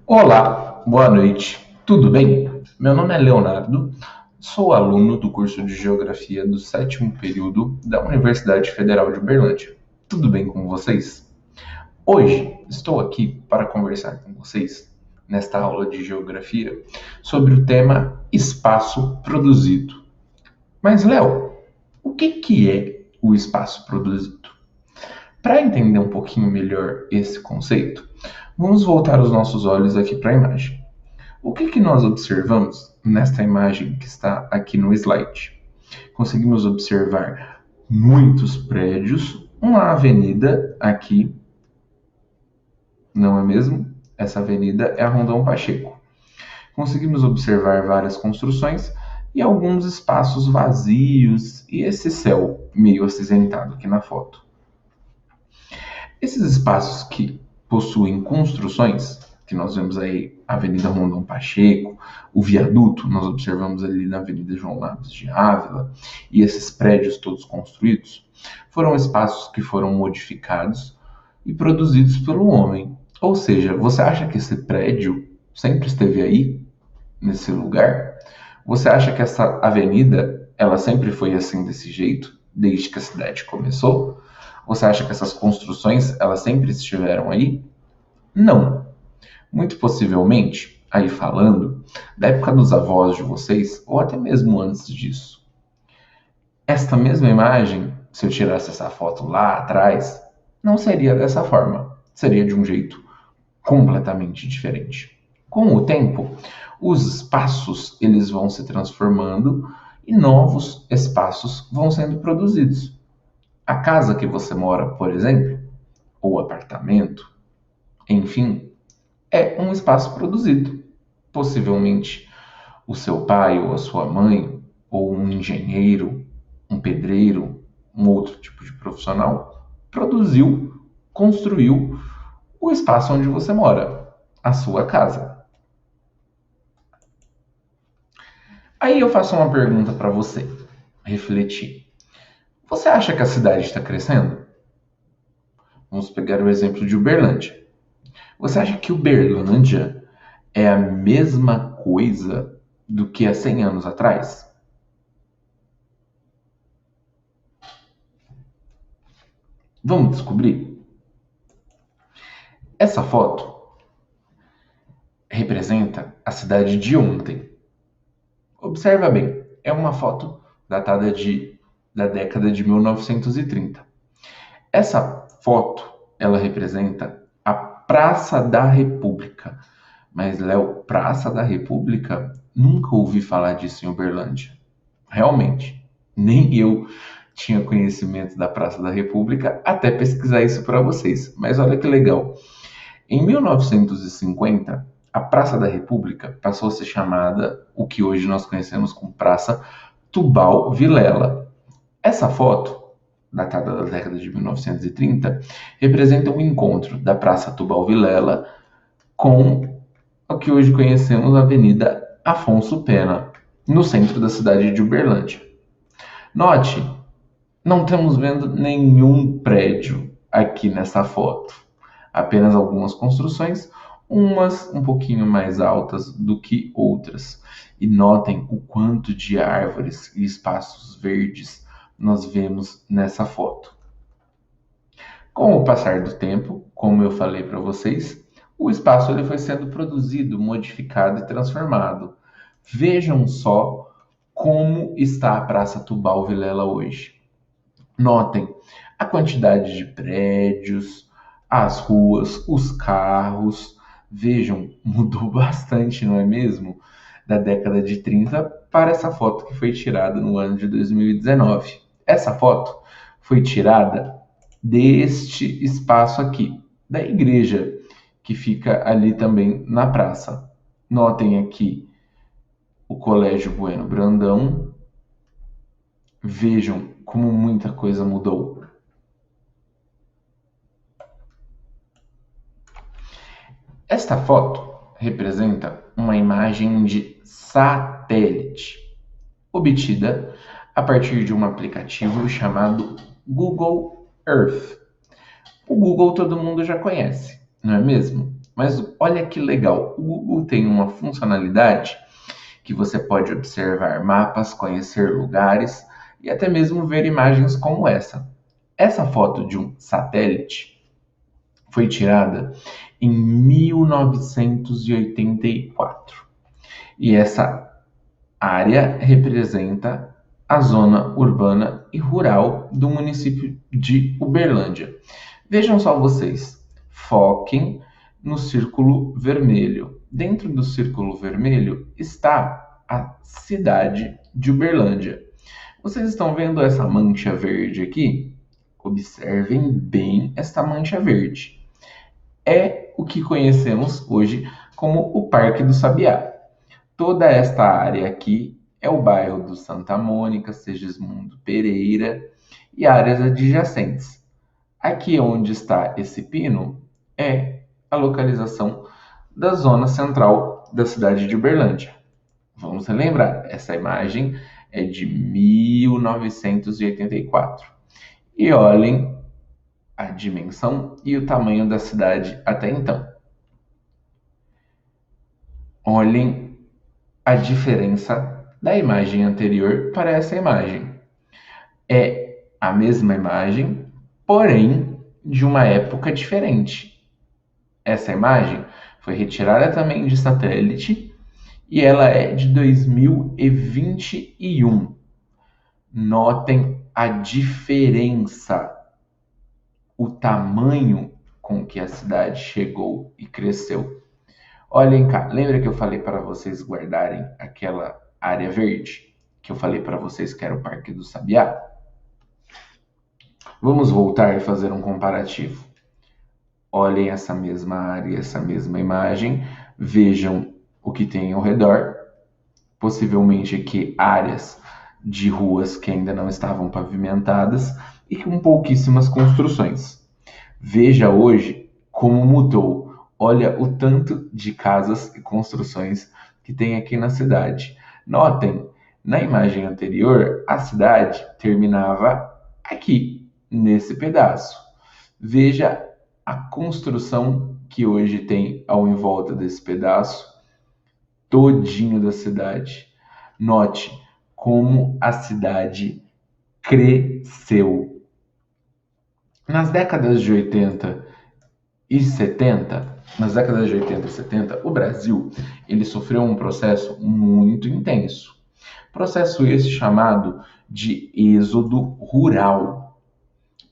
Olá, boa noite, tudo bem? Meu nome é Leonardo, sou aluno do curso de Geografia do sétimo período da Universidade Federal de Uberlândia. Tudo bem com vocês? Hoje estou aqui para conversar com vocês, nesta aula de Geografia, sobre o tema espaço produzido. Mas, Léo, o que é o espaço produzido? Para entender um pouquinho melhor esse conceito, vamos voltar os nossos olhos aqui para a imagem. O que nós observamos nesta imagem que está aqui no slide? Conseguimos observar muitos prédios, uma avenida aqui, não é mesmo? Essa avenida é a Rondão Pacheco. Conseguimos observar várias construções e alguns espaços vazios e esse céu meio acinzentado aqui na foto. Esses espaços que possuem construções, que nós vemos aí a Avenida Rondão Pacheco, o viaduto, nós observamos ali na Avenida João Naves de Ávila, e esses prédios todos construídos, foram espaços que foram modificados e produzidos pelo homem. Ou seja, você acha que esse prédio sempre esteve aí, nesse lugar? Você acha que essa avenida, ela sempre foi assim desse jeito, desde que a cidade começou? Você acha que essas construções, elas sempre estiveram aí? Não. Muito possivelmente, aí falando, da época dos avós de vocês, ou até mesmo antes disso. Esta mesma imagem, se eu tirasse essa foto lá atrás, não seria dessa forma. Seria de um jeito completamente diferente. Com o tempo, os espaços eles vão se transformando e novos espaços vão sendo produzidos. A casa que você mora, por exemplo, ou apartamento, enfim, é um espaço produzido. Possivelmente o seu pai ou a sua mãe, ou um engenheiro, um pedreiro, um outro tipo de profissional, produziu, construiu o espaço onde você mora, a sua casa. Aí eu faço uma pergunta para você, refletir. Você acha que a cidade está crescendo? Vamos pegar o exemplo de Uberlândia. Você acha que Uberlândia é a mesma coisa do que há 100 anos atrás? Vamos descobrir? Essa foto representa a cidade de ontem. Observa bem, é uma foto datada da década de 1930. Essa foto, ela representa a Praça da República. Mas, Léo, Praça da República? Nunca ouvi falar disso em Uberlândia. Realmente, nem eu tinha conhecimento da Praça da República até pesquisar isso para vocês. Mas olha que legal. Em 1950, a Praça da República passou a ser chamada o que hoje nós conhecemos como Praça Tubal Vilela. Essa foto, datada da década de 1930, representa um encontro da Praça Tubal Vilela com o que hoje conhecemos a Avenida Afonso Pena, no centro da cidade de Uberlândia. Note, não estamos vendo nenhum prédio aqui nessa foto, apenas algumas construções, umas um pouquinho mais altas do que outras. E notem o quanto de árvores e espaços verdes nós vemos nessa foto. Com o passar do tempo, como eu falei para vocês, o espaço ele foi sendo produzido, modificado e transformado. Vejam só como está a Praça Tubal Vilela hoje. Notem a quantidade de prédios, as ruas, os carros. Vejam, mudou bastante, não é mesmo? Da década de 30 para essa foto que foi tirada no ano de 2019. Essa foto foi tirada deste espaço aqui, da igreja, que fica ali também na praça. Notem aqui o Colégio Bueno Brandão. Vejam como muita coisa mudou. Esta foto representa uma imagem de satélite, obtida a partir de um aplicativo chamado Google Earth. O Google todo mundo já conhece, não é mesmo? Mas olha que legal, o Google tem uma funcionalidade que você pode observar mapas, conhecer lugares e até mesmo ver imagens como essa. Essa foto de um satélite foi tirada em 1984 e essa área representa a zona urbana e rural do município de Uberlândia. Vejam só vocês, foquem no círculo vermelho. Dentro do círculo vermelho está a cidade de Uberlândia. Vocês estão vendo essa mancha verde aqui? Observem bem esta mancha verde. É o que conhecemos hoje como o Parque do Sabiá. Toda esta área aqui é o bairro do Santa Mônica, Segismundo Pereira e áreas adjacentes. Aqui onde está esse pino é a localização da zona central da cidade de Uberlândia. Vamos relembrar, essa imagem é de 1984. E olhem a dimensão e o tamanho da cidade até então. Olhem a diferença da imagem anterior para essa imagem. É a mesma imagem, porém de uma época diferente. Essa imagem foi retirada também de satélite e ela é de 2021. Notem a diferença, o tamanho com que a cidade chegou e cresceu. Olhem cá, lembra que eu falei para vocês guardarem aquela área verde? Que eu falei para vocês que era o Parque do Sabiá? Vamos voltar e fazer um comparativo. Olhem essa mesma área, essa mesma imagem, vejam o que tem ao redor, possivelmente aqui áreas de ruas que ainda não estavam pavimentadas e com pouquíssimas construções. Veja hoje como mudou. Olha o tanto de casas e construções que tem aqui na cidade. Notem, na imagem anterior, a cidade terminava aqui, nesse pedaço. Veja a construção que hoje tem ao em volta desse pedaço todinho da cidade. Note como a cidade cresceu. Nas décadas de 80 e 70, o Brasil ele sofreu um processo muito intenso. Processo esse chamado de êxodo rural.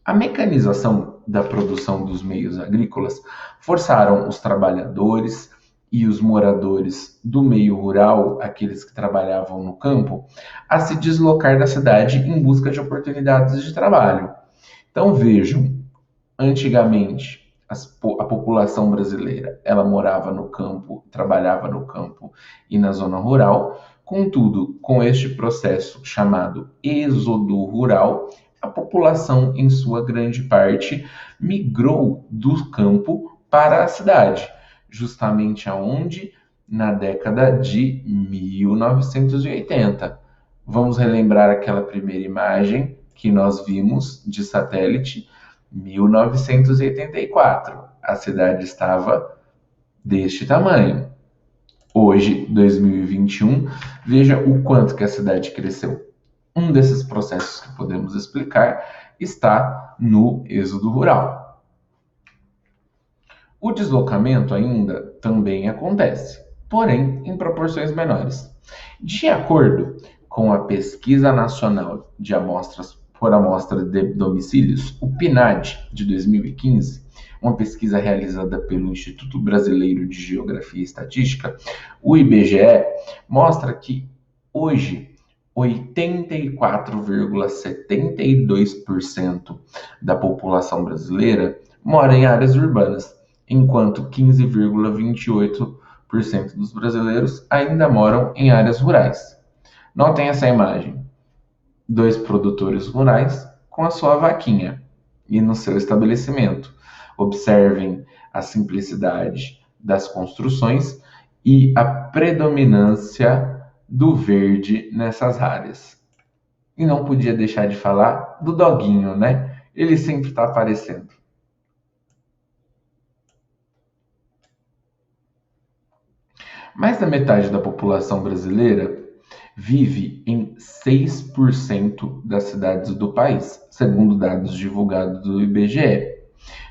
A mecanização da produção dos meios agrícolas forçaram os trabalhadores e os moradores do meio rural, aqueles que trabalhavam no campo, a se deslocar da cidade em busca de oportunidades de trabalho. Então vejam, antigamente a população brasileira ela morava no campo, trabalhava no campo e na zona rural. Contudo, com este processo chamado êxodo rural, a população, em sua grande parte, migrou do campo para a cidade, justamente aonde? Na década de 1980. Vamos relembrar aquela primeira imagem que nós vimos de satélite, 1984. A cidade estava deste tamanho. Hoje, 2021, veja o quanto que a cidade cresceu. Um desses processos que podemos explicar está no êxodo rural. O deslocamento ainda também acontece, porém em proporções menores. De acordo com a Pesquisa Nacional de Amostras por Amostra de Domicílios, o PNAD de 2015, uma pesquisa realizada pelo Instituto Brasileiro de Geografia e Estatística, o IBGE, mostra que hoje 84,72% da população brasileira mora em áreas urbanas, enquanto 15,28% dos brasileiros ainda moram em áreas rurais. Notem essa imagem: dois produtores rurais com a sua vaquinha e no seu estabelecimento. Observem a simplicidade das construções e a predominância do verde nessas áreas. E não podia deixar de falar do doguinho, né? Ele sempre está aparecendo. Mais da metade da população brasileira vive em 6% das cidades do país, segundo dados divulgados do IBGE.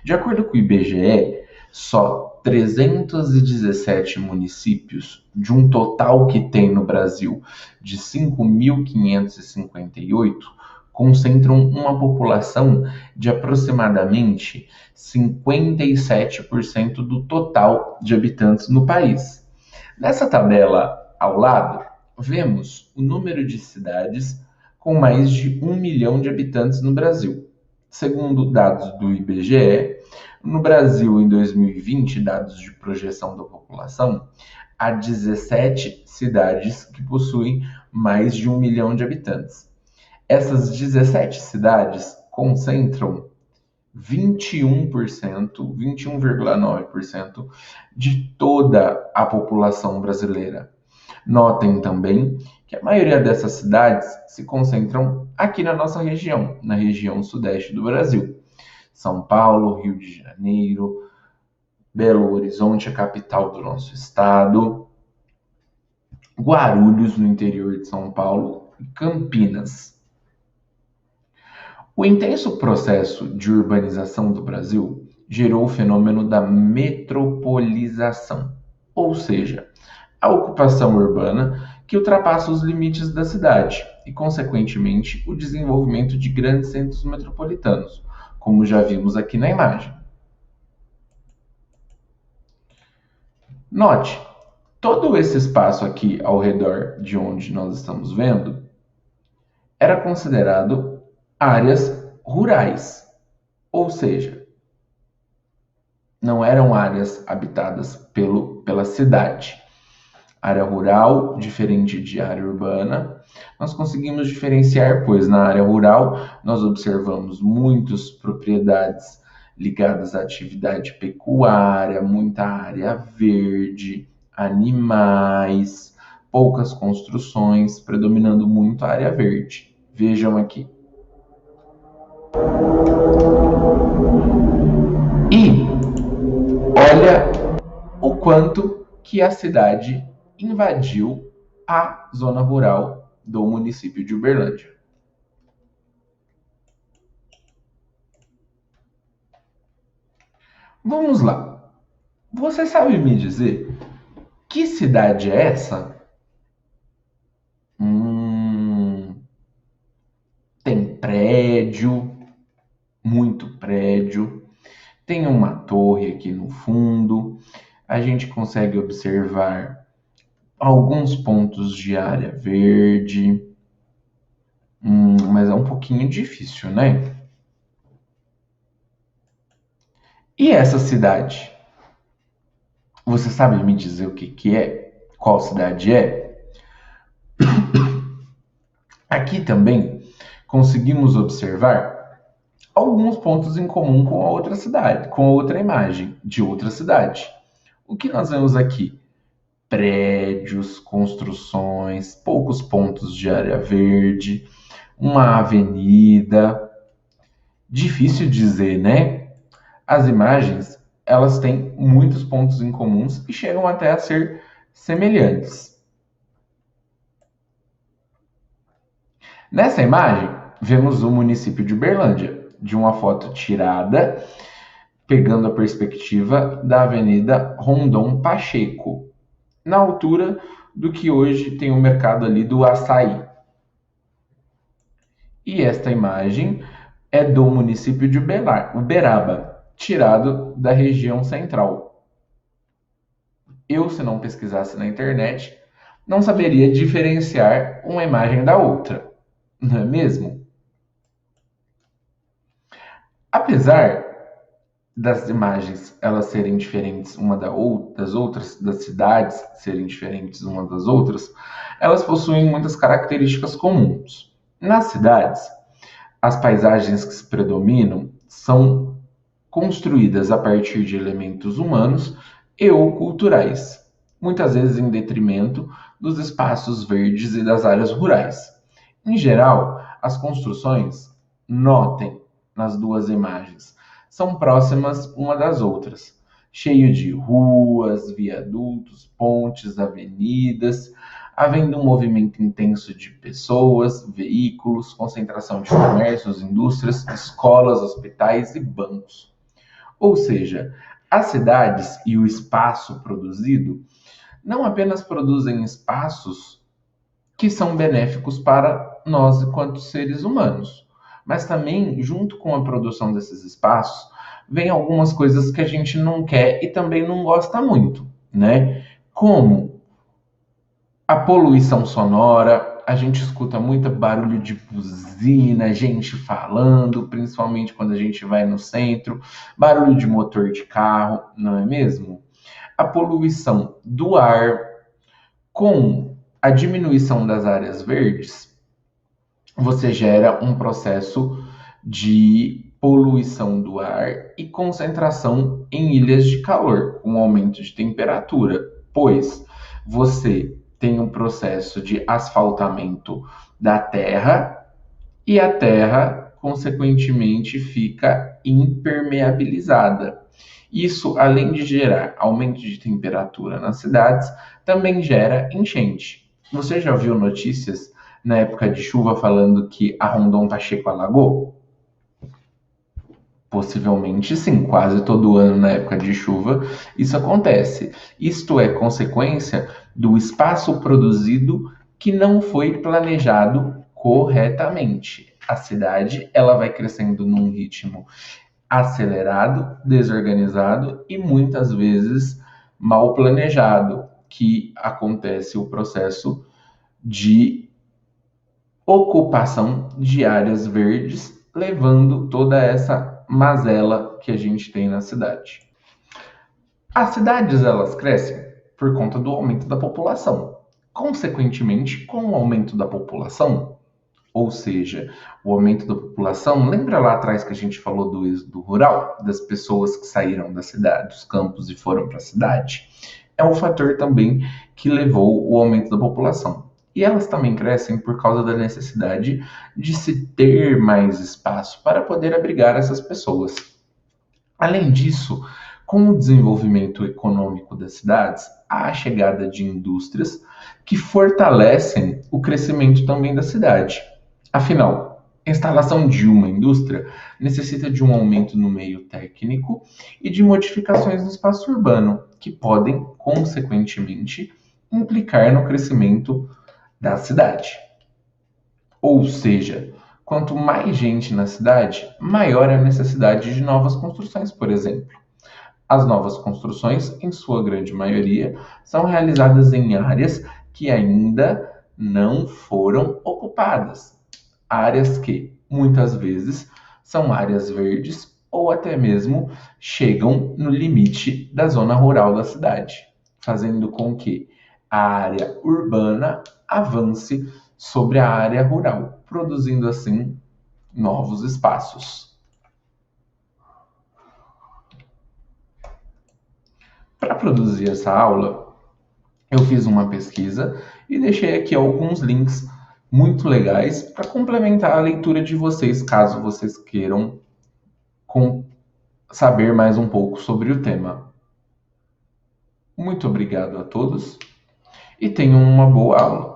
De acordo com o IBGE, só 317 municípios, de um total que tem no Brasil de 5.558, concentram uma população de aproximadamente 57% do total de habitantes no país. Nessa tabela ao lado, vemos o número de cidades com mais de 1 milhão de habitantes no Brasil. Segundo dados do IBGE, no Brasil, em 2020, dados de projeção da população, há 17 cidades que possuem mais de 1 milhão de habitantes. Essas 17 cidades concentram 21%, 21,9% de toda a população brasileira. Notem também que a maioria dessas cidades se concentram aqui na nossa região, na região sudeste do Brasil. São Paulo, Rio de Janeiro, Belo Horizonte, a capital do nosso estado, Guarulhos, no interior de São Paulo, e Campinas. O intenso processo de urbanização do Brasil gerou o fenômeno da metropolização, ou seja, a ocupação urbana que ultrapassa os limites da cidade e, consequentemente, o desenvolvimento de grandes centros metropolitanos, como já vimos aqui na imagem. Note, todo esse espaço aqui ao redor de onde nós estamos vendo era considerado áreas rurais, ou seja, não eram áreas habitadas pela cidade. Área rural, diferente de área urbana, nós conseguimos diferenciar, pois na área rural nós observamos muitas propriedades ligadas à atividade pecuária, muita área verde, animais, poucas construções, predominando muito a área verde. Vejam aqui. E olha o quanto que a cidade invadiu a zona rural do município de Uberlândia. Vamos lá. Você sabe me dizer que cidade é essa? Tem prédio, muito prédio. Tem uma torre aqui no fundo. A gente consegue observar alguns pontos de área verde, mas é um pouquinho difícil, né? E essa cidade? Você sabe me dizer o que é? Qual cidade é? Aqui também conseguimos observar alguns pontos em comum com a outra cidade, com a outra imagem de outra cidade. O que nós vemos aqui? Prédios, construções, poucos pontos de área verde, uma avenida. Difícil dizer, né? As imagens, elas têm muitos pontos em comuns e chegam até a ser semelhantes. Nessa imagem, vemos o município de Uberlândia, de uma foto tirada pegando a perspectiva da Avenida Rondon Pacheco, na altura do que hoje tem o mercado ali do Açaí. E esta imagem é do município de Uberaba, tirado da região central. Eu, se não pesquisasse na internet, não saberia diferenciar uma imagem da outra, não é mesmo? Apesar das imagens elas serem diferentes das outras, das cidades serem diferentes uma das outras, elas possuem muitas características comuns. Nas cidades, as paisagens que se predominam são construídas a partir de elementos humanos e ou culturais, muitas vezes em detrimento dos espaços verdes e das áreas rurais. Em geral, as construções, notem nas duas imagens, são próximas uma das outras, cheio de ruas, viadutos, pontes, avenidas, havendo um movimento intenso de pessoas, veículos, concentração de comércios, indústrias, escolas, hospitais e bancos. Ou seja, as cidades e o espaço produzido não apenas produzem espaços que são benéficos para nós enquanto seres humanos, mas também, junto com a produção desses espaços, vem algumas coisas que a gente não quer e também não gosta muito, né? Como a poluição sonora, a gente escuta muito barulho de buzina, gente falando, principalmente quando a gente vai no centro, barulho de motor de carro, não é mesmo? A poluição do ar, com a diminuição das áreas verdes, você gera um processo de poluição do ar e concentração em ilhas de calor, com aumento de temperatura, pois você tem um processo de asfaltamento da terra e a terra, consequentemente, fica impermeabilizada. Isso, além de gerar aumento de temperatura nas cidades, também gera enchente. Você já viu notícias na época de chuva falando que a Rondon Pacheco alagou? Possivelmente sim, quase todo ano na época de chuva isso acontece. Isto é consequência do espaço produzido que não foi planejado corretamente. A cidade ela vai crescendo num ritmo acelerado, desorganizado e muitas vezes mal planejado, que acontece o processo de ocupação de áreas verdes, levando toda essa mazela que a gente tem na cidade. As cidades elas crescem por conta do aumento da população. Consequentemente, com o aumento da população, ou seja, o aumento da população, lembra lá atrás que a gente falou do êxodo rural, das pessoas que saíram da cidade, dos campos e foram para a cidade? É um fator também que levou o aumento da população. E elas também crescem por causa da necessidade de se ter mais espaço para poder abrigar essas pessoas. Além disso, com o desenvolvimento econômico das cidades, há a chegada de indústrias que fortalecem o crescimento também da cidade. Afinal, a instalação de uma indústria necessita de um aumento no meio técnico e de modificações no espaço urbano, que podem, consequentemente, implicar no crescimento da cidade. Ou seja, quanto mais gente na cidade, maior é a necessidade de novas construções, por exemplo. As novas construções, em sua grande maioria, são realizadas em áreas que ainda não foram ocupadas. Áreas que, muitas vezes, são áreas verdes ou até mesmo chegam no limite da zona rural da cidade, fazendo com que a área urbana avance sobre a área rural, produzindo assim novos espaços. Para produzir essa aula, eu fiz uma pesquisa e deixei aqui alguns links muito legais para complementar a leitura de vocês, caso vocês queiram saber mais um pouco sobre o tema. Muito obrigado a todos e tenham uma boa aula.